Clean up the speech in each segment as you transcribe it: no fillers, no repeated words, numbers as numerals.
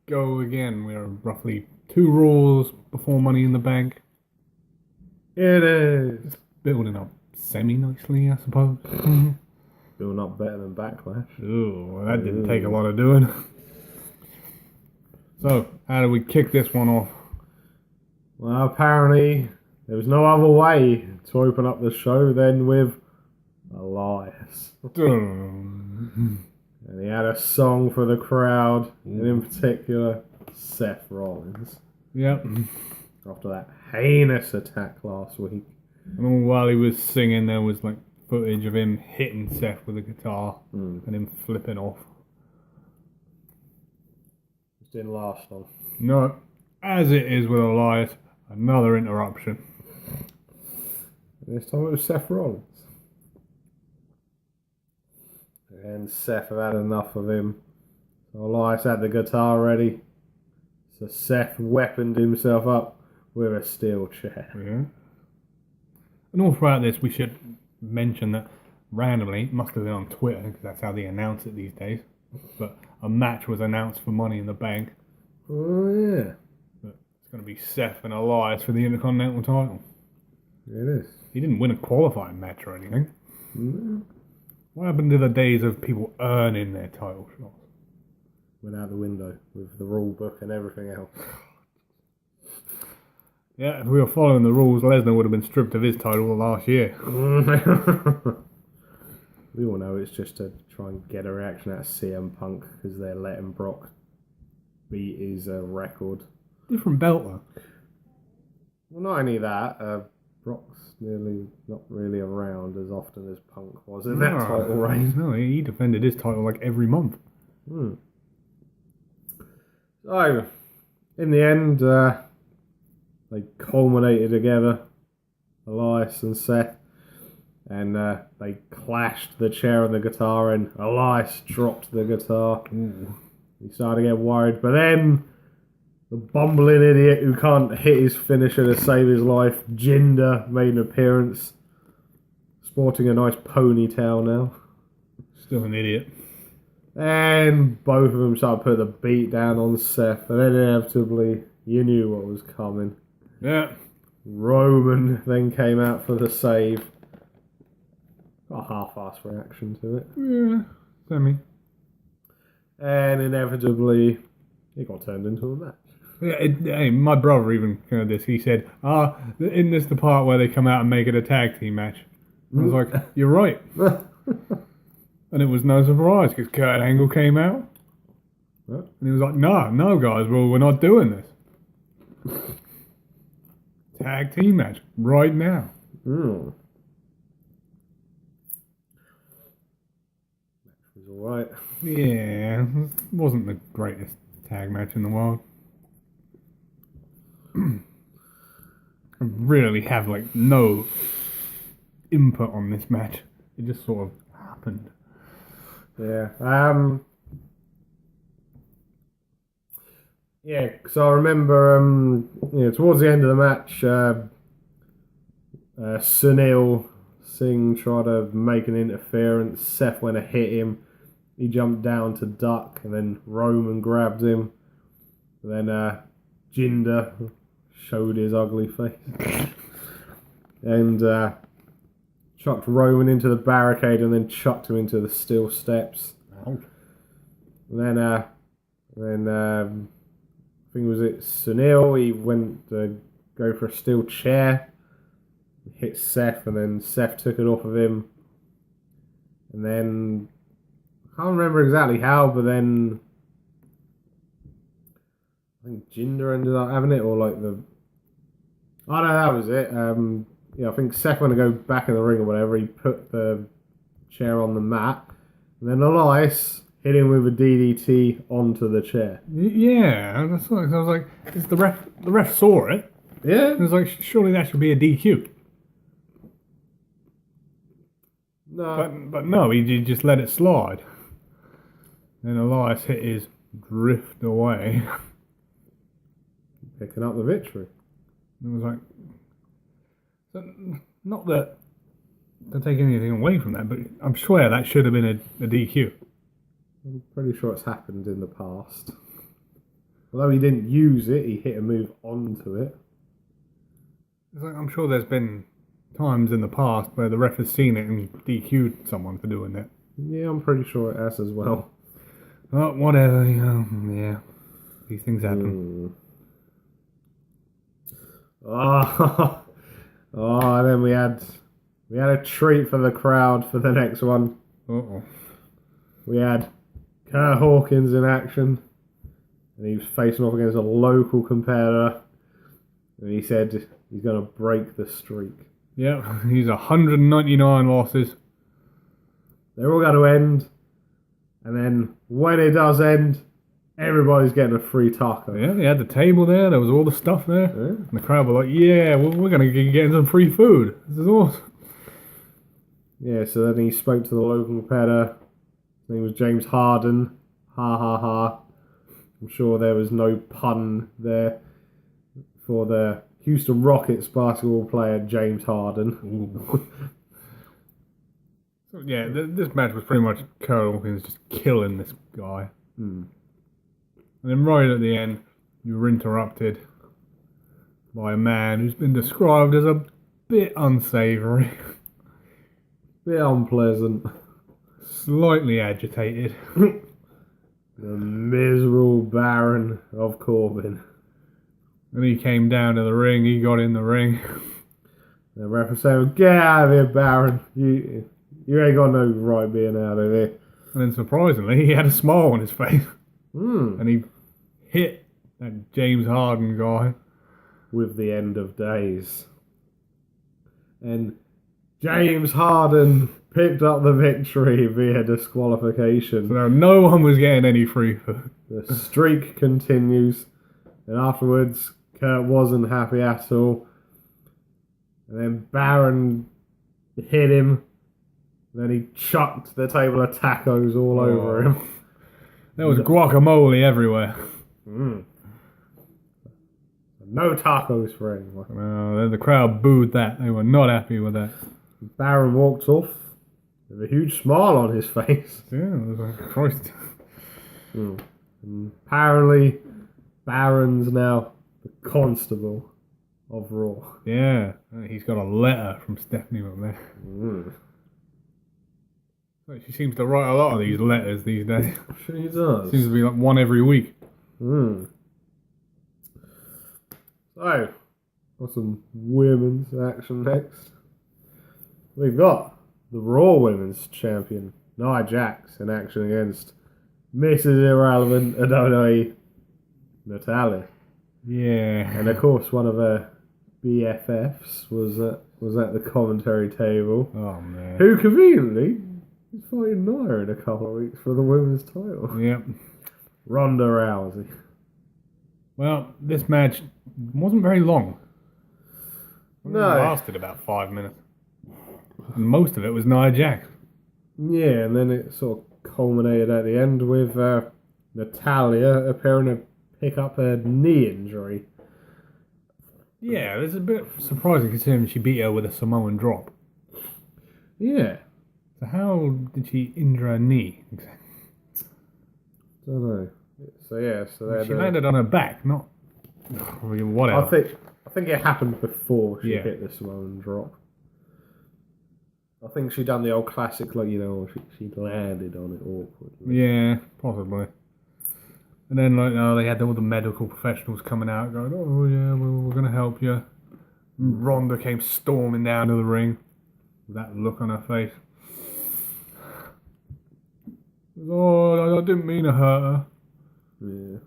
go again. We're roughly 2 Raws before Money in the Bank. It is. Building up semi-nicely, I suppose. Still not better than Backlash. Ooh, that didn't take a lot of doing. So, how do we kick this one off? Well, apparently there was no other way to open up the show than with Elias. And he had a song for the crowd, and in particular, Seth Rollins. Yep. After that heinous attack last week. And all while he was singing, there was like footage of him hitting Seth with a guitar and him flipping off. Just didn't last long. No, as it is with Elias, another interruption. And this time it was Seth Rollins. And Seth had enough of him. So Elias had the guitar ready. So Seth weaponed himself up with a steel chair. Yeah. And all throughout this, we should mention that randomly, it must have been on Twitter, because that's how they announce it these days, but a match was announced for Money in the Bank. Oh, yeah. But it's going to be Seth and Elias for the Intercontinental title. It is. He didn't win a qualifying match or anything. Mm. What happened to the days of people earning their title shots? Went out the window with the rule book and everything else. Yeah, if we were following the rules, Lesnar would have been stripped of his title last year. We all know it's just to try and get a reaction out of CM Punk because they're letting Brock beat his record. Different belt, though. Well, not only that, Brock's nearly not really around as often as Punk was in that title reign. No, he defended his title like every month. So, in the end, they culminated together, Elias and Seth, and they clashed the chair and the guitar, and Elias dropped the guitar. He started to get worried, but then the bumbling idiot who can't hit his finisher to save his life, Jinder, made an appearance, sporting a nice ponytail now. Still an idiot. And both of them started putting the beat down on Seth, and then inevitably, you knew what was coming. Yeah. Roman then came out for the save. Got a half-assed reaction to it. Yeah, semi. And inevitably, it got turned into a match. Yeah, hey, my brother even kind of this. He said, isn't this the part where they come out and make it a tag team match? I was like, you're right. And it was no surprise because Kurt Angle came out. What? And he was like, no, guys, well, we're not doing this. Tag team match right now. Match was alright. Yeah, it wasn't the greatest tag match in the world. I really have like no input on this match. It just sort of happened. Yeah. Yeah, so I remember towards the end of the match, Sunil Singh tried to make an interference. Seth went to hit him. He jumped down to duck, and then Roman grabbed him. And then Jinder showed his ugly face. And chucked Roman into the barricade and then chucked him into the steel steps. Ouch. And then I think was it Sunil, he went to go for a steel chair, hit Seth, and then Seth took it off of him. And then, I can't remember exactly how, but then I think Jinder ended up having it, or like the... Oh no, that was it. I think Seth went to go back in the ring or whatever, he put the chair on the mat, and then Elias hit him with a DDT onto the chair. Yeah, that's what I was like. It's the ref saw it. Yeah. It was like, surely that should be a DQ. No. But no, he just let it slide. Then Elias hit his drift away. Picking up the victory. It was like, not that to take anything away from that, but I'm sure that should have been a DQ. I'm pretty sure it's happened in the past. Although he didn't use it, he hit a move onto it. It's like, I'm sure there's been times in the past where the ref has seen it and DQ'd someone for doing that. Yeah, I'm pretty sure it has as well. Oh, whatever, yeah. These things happen. Oh, and then we had a treat for the crowd for the next one. Uh-oh. We had Kurt Hawkins in action, and he was facing off against a local competitor, and he said he's going to break the streak. Yeah, he's 199 losses. They're all going to end, and then when it does end, everybody's getting a free taco. Yeah, they had the table there, there was all the stuff there. Yeah. And the crowd were like, yeah, we're going to be getting some free food. This is awesome. Yeah, so then he spoke to the local competitor. His name was James Harden. Ha ha ha. I'm sure there was no pun there for the Houston Rockets basketball player James Harden. So, yeah, this match was pretty much Kurt Hawkins just killing this guy. And then right at the end, you were interrupted by a man who's been described as a bit unsavoury. Bit unpleasant. Slightly agitated. The miserable Baron of Corbin. And he came down to the ring, he got in the ring. The ref was saying, "Get out of here, Baron. You ain't got no right being out of here." And then surprisingly, he had a smile on his face. And he hit that James Harden guy. With the end of days. And James Harden picked up the victory via disqualification. So no one was getting any free food. The streak continues. And afterwards, Kurt wasn't happy at all. And then Baron hit him. Then he chucked the table of tacos all over him. There was guacamole everywhere. No tacos for anyone. The crowd booed that. They were not happy with that. Baron walked off with a huge smile on his face. Yeah, it was like, Christ. And apparently, Baron's now the constable of Raw. Yeah, he's got a letter from Stephanie McMahon. So she seems to write a lot of these letters these days. She does. Seems to be like one every week. So, got some women's action next. We've got the Raw Women's Champion, Nia Jax, in action against Mrs. Irrelevant Adonai Natalia. Yeah. And of course, one of her BFFs was at the commentary table. Oh, man. Who conveniently is fighting Nia in a couple of weeks for the women's title. Yep. Ronda Rousey. Well, this match wasn't very long. It No. lasted about 5 minutes. And most of it was Nia Jax. Yeah, and then it sort of culminated at the end with Natalia appearing to pick up a knee injury. Yeah, it's a bit surprising considering she beat her with a Samoan drop. Yeah. So how did she injure her knee? Don't know. So She landed on her back, not whatever. I think it happened before she Yeah. hit the Samoan drop. I think she done the old classic, like, she landed on it awkwardly. Yeah, possibly. And then, they had all the medical professionals coming out going, "Oh, yeah, we're going to help you." And Ronda came storming down to the ring with that look on her face. "Oh, I didn't mean to hurt her." Yeah.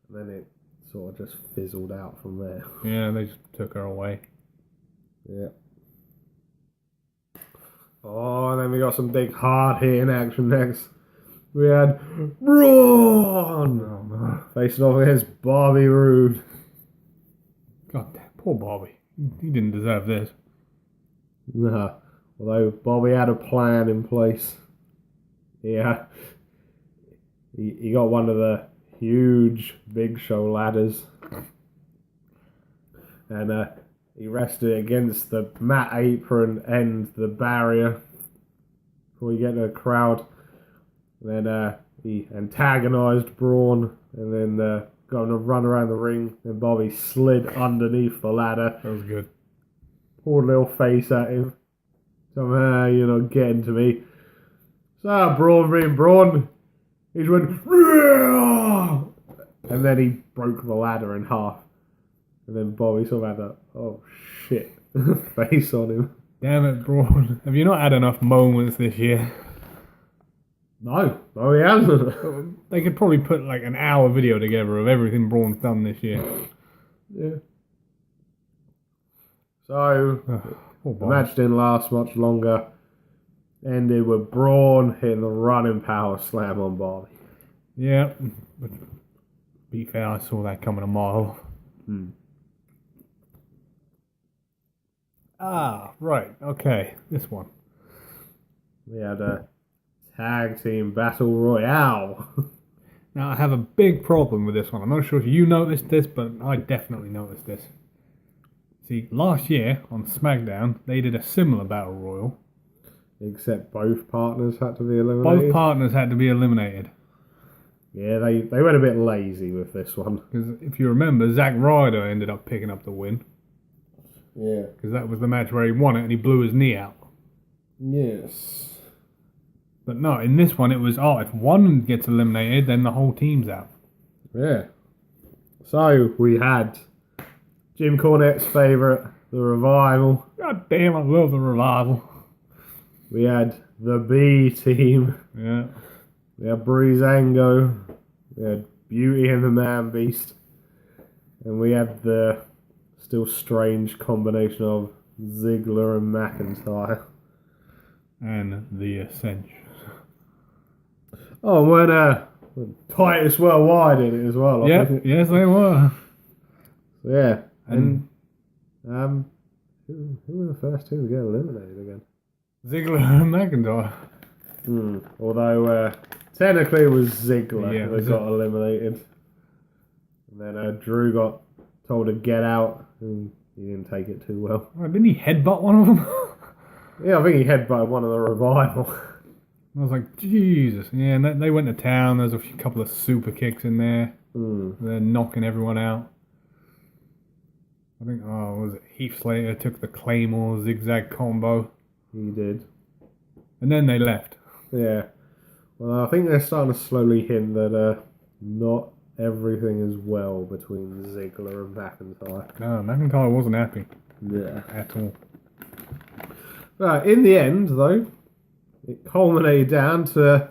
And then it sort of just fizzled out from there. Yeah, they just took her away. Yeah. Oh, and then we got some big hard-hitting action next. We had Braun facing off against Bobby Roode. God damn, poor Bobby. He didn't deserve this. Nah, although Bobby had a plan in place. Yeah, he got one of the huge Big Show ladders, and he rested against the mat apron and the barrier before he get to the crowd. Then he antagonized Braun and then going to run around the ring, and Bobby slid underneath the ladder. That was good. Poured a little face at him. Somehow, you're not getting to me. So, Braun being Braun, he just went, "Rah!" And then he broke the ladder in half. And then Bobby sort of had that, oh shit, face on him. Damn it, Braun. Have you not had enough moments this year? No, he hasn't. They could probably put like an hour video together of everything Braun's done this year. Yeah. So, Poor the Bobby. match didn't last much longer. Ended with Braun hitting the running power slam on Bobby. Yeah. But to be fair, I saw that coming a mile. Ah, right. Okay. This one. We had a tag team battle royale. Now, I have a big problem with this one. I'm not sure if you noticed this, but I definitely noticed this. See, last year on SmackDown, they did a similar battle royal. Except both partners had to be eliminated. Both partners had to be eliminated. Yeah, they went a bit lazy with this one. Because if you remember, Zack Ryder ended up picking up the win. Yeah. Because that was the match where he won it and he blew his knee out. Yes. But no, in this one it was, if one gets eliminated, then the whole team's out. Yeah. So, we had Jim Cornette's favourite, The Revival. God damn, I love the Revival. We had the B team. Yeah. We had Breezango. We had Beauty and the Man Beast. And we had the still strange combination of Ziggler and McIntyre. And the Ascension. Oh, when Titus Worldwide in it as well. I think. Yes they were. Yeah. And who were the first two to get eliminated again? Ziggler and McIntyre. Although technically it was Ziggler Yeah, that got eliminated. And then Drew got told to get out, and he didn't take it too well. Oh, didn't he headbutt one of them? Yeah, I think he headbutted one of the Revival. I was like, Jesus. Yeah, and they went to town. There's a couple of super kicks in there. They're knocking everyone out. I think, was it Heath Slater took the Claymore zigzag combo. He did. And then they left. Yeah. Well, I think they're starting to slowly hint that not everything is well between Ziggler and McIntyre. No, McIntyre wasn't happy. Yeah. At all. Right, in the end, though, it culminated down to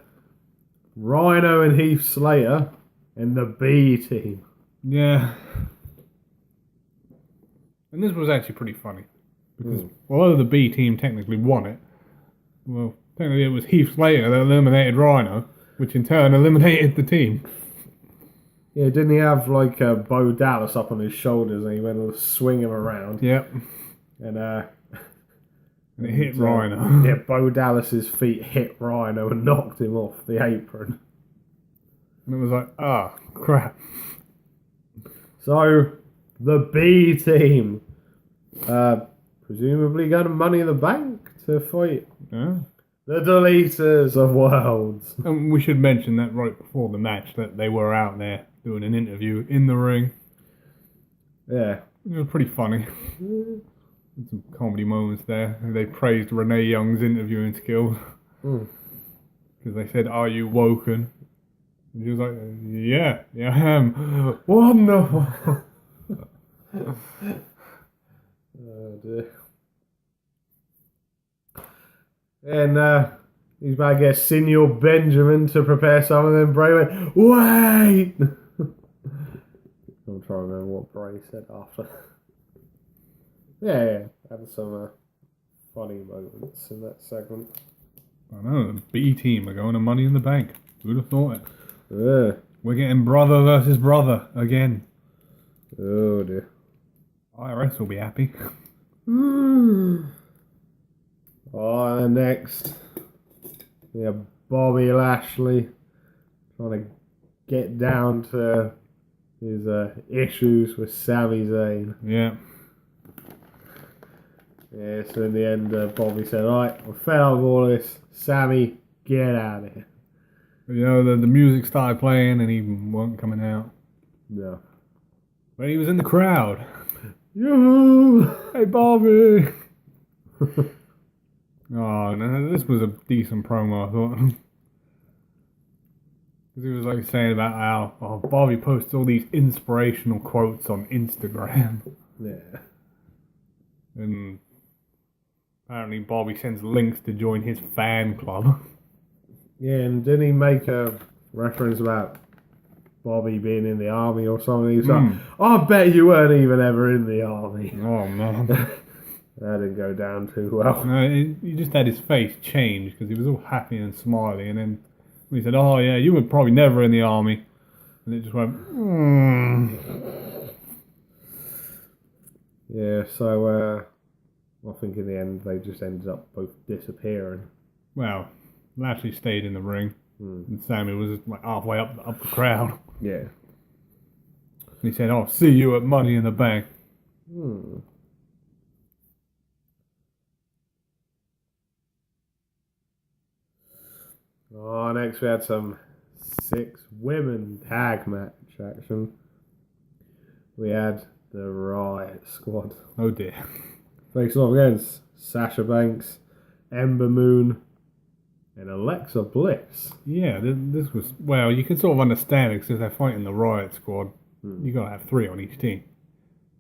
Rhino and Heath Slater and the B team. Yeah. And this was actually pretty funny. Because although the B team technically won it, well, technically it was Heath Slater that eliminated Rhino, which in turn eliminated the team. Yeah, didn't he have like Bo Dallas up on his shoulders and he went to swing him around? Yep. And it hit Rhino. Yeah, Bo Dallas's feet hit Rhino and knocked him off the apron. And it was like, crap. So, the B team, presumably going to Money in the Bank to fight Yeah. the Deleters of Worlds. And we should mention that right before the match that they were out there doing an interview in the ring. Yeah. It was pretty funny. Some comedy moments there. They praised Renee Young's interviewing skills. Because they said, "Are you woken?" And she was like, yeah, I am. Wonderful. Oh dear. And he's about to get Senior Benjamin to prepare something, and then Bray went, "Wait!" I'm trying to remember what Bray said after. Yeah, had some funny moments in that segment. I know, the B team are going to Money in the Bank. Who'd have thought it? Yeah. We're getting brother versus brother again. Oh dear. IRS will be happy. Next, we have Bobby Lashley trying to get down to his issues with Sami Zayn. Yeah. Yeah, so in the end, Bobby said, "Alright, I'm fed up with all this. Sammy, get out of here." You know, the music started playing and he weren't coming out. Yeah. But he was in the crowd. Yoo-hoo! Hey, Bobby! Oh, no, this was a decent promo, I thought. Because he was like saying about how Bobby posts all these inspirational quotes on Instagram. Yeah. And apparently Bobby sends links to join his fan club. Yeah, and didn't he make a reference about Bobby being in the army or something? He's like, I bet you weren't even ever in the army. Oh, man. That didn't go down too well. No, he just had his face change because he was all happy and smiley. And then he said, oh, yeah, you were probably never in the army. And it just went, Yeah, so I think in the end they just ended up both disappearing. Well, Lashley stayed in the ring. And Sammy was like halfway up the crowd. Yeah. And he said, I'll see you at Money in the Bank. Oh, next we had some 6 women tag match action. We had the Riot Squad Oh, dear. facing off against Sasha Banks, Ember Moon, and Alexa Bliss. Yeah, this was... Well, you can sort of understand it because they're fighting the Riot Squad. You got to have 3 on each team.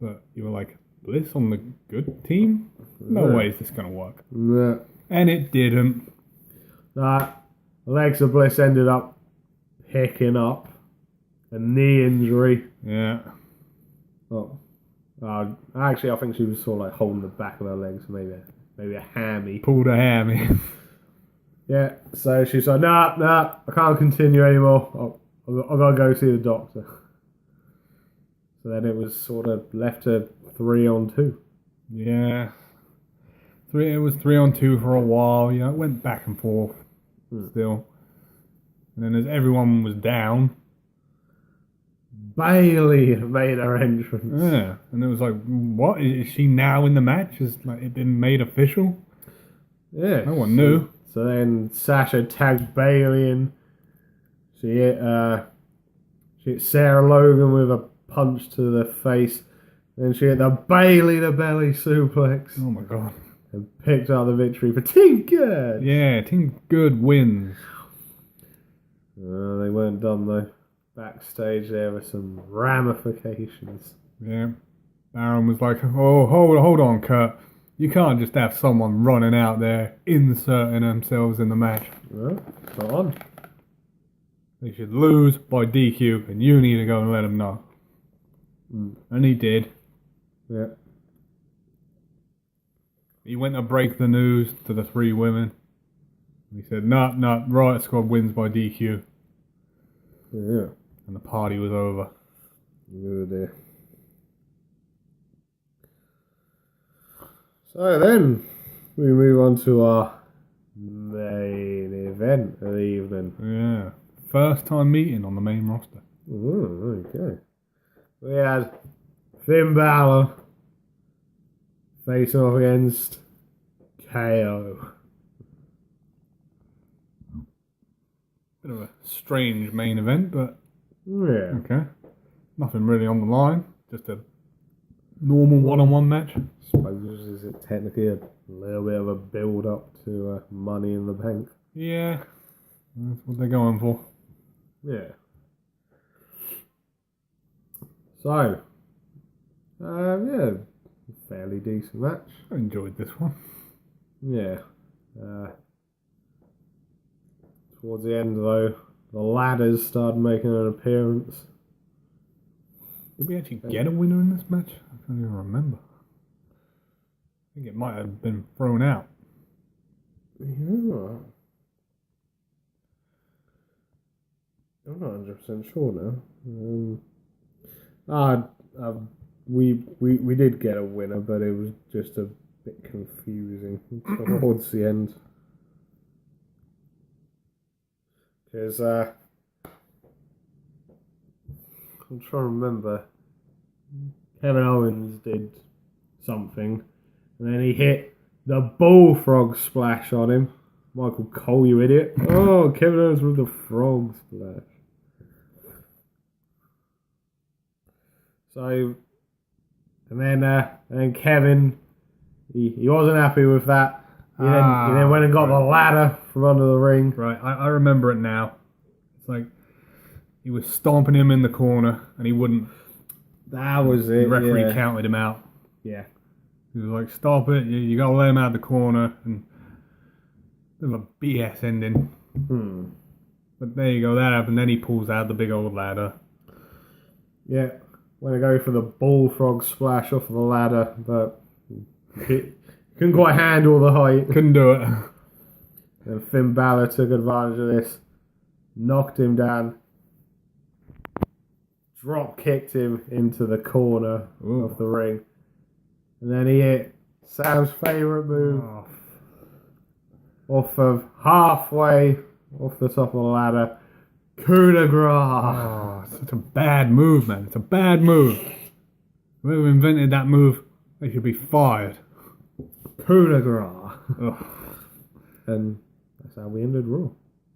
But you were like, Bliss on the good team? No way is this going to work. No. And it didn't. Alexa Bliss ended up picking up a knee injury. Yeah. Oh, actually, I think she was sort of like holding the back of her legs, maybe a hammy. Pulled a hammy. Yeah, so she's like, nah, I can't continue anymore. I've got to go see the doctor. So then it was sort of left to 3-on-2. Yeah. It was 3-on-2 for a while. You know, it went back and forth still. And then as everyone was down, Bailey made her entrance. yeah, and it was like, what? Is she now in the match? Has like it been made official? Yeah. No one knew. So then Sasha tagged Bailey in. She hit Sarah Logan with a punch to the face. Then she hit the Bailey to belly suplex. Oh my god. And picked up the victory for Team Good. Yeah, Team Good wins. They weren't done though. Backstage there were some ramifications. Yeah. Baron was like, oh, hold on, Kurt. You can't just have someone running out there inserting themselves in the match. Well, go on. They should lose by DQ, and you need to go and let them know. And he did. Yeah. He went to break the news to the 3 women. He said, nah, Riot Squad wins by DQ. Yeah. And the party was over. Good idea. So then, we move on to our main event of the evening. Yeah. First time meeting on the main roster. Oh, okay. We had Finn Balor facing off against KO. Bit of a strange main event, but Yeah. okay. Nothing really on the line. Just a normal one-on-one match. Suppose is it technically a little bit of a build-up to Money in the Bank? Yeah. That's what they're going for. Yeah. So, yeah, fairly decent match. I enjoyed this one. Yeah. Towards the end, though, the ladders started making an appearance. Did we actually get a winner in this match? I can't even remember. I think it might have been thrown out. Yeah. I'm not 100% sure now. We did get a winner, but it was just a bit confusing towards the end. Because I'm trying to remember. Kevin Owens did something, and then he hit the bullfrog splash on him Michael Cole, you idiot. Oh, Kevin Owens with the frog splash. So, and then Kevin, he wasn't happy with that. He then went and got the ladder from under the ring. Right, I remember it now. It's like he was stomping him in the corner and he wouldn't. That was it. The referee yeah. counted him out. Yeah. He was like, stop it, you gotta let him out of the corner. And bit of a BS ending. But there you go, that happened. Then he pulls out the big old ladder. Yeah. Went to go for the bullfrog splash off of the ladder, but he couldn't quite handle the height. Couldn't do it. And Finn Balor took advantage of this, knocked him down, drop kicked him into the corner of the ring, and then he hit Sam's favourite move off of halfway off the top of the ladder, coup de grace. Oh, such a bad move, man. It's a bad move. Whoever invented that move, they should be fired. Coup de grace. And that's how we ended Raw.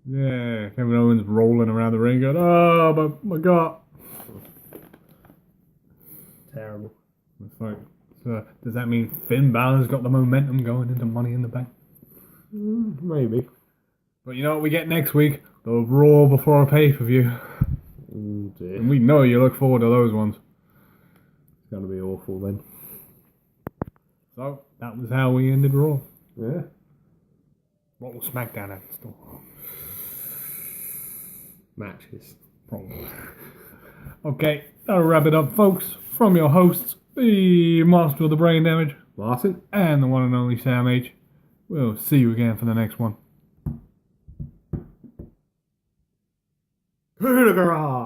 Yeah, Kevin Owens rolling around the ring going, oh, my God. Terrible. It's like, so does that mean Finn Balor's got the momentum going into Money in the Bank? Maybe. But you know what we get next week? The Raw before a pay-per-view. Oh dear. And we know you look forward to those ones. It's going to be awful then. So, that was how we ended Raw. Yeah. What will SmackDown have in store? Matches. Probably. Okay, that'll wrap it up, folks. From your hosts, the Master of the Brain Damage, Martin? and the one and only Sam H. We'll see you again for the next one. Coup de grace.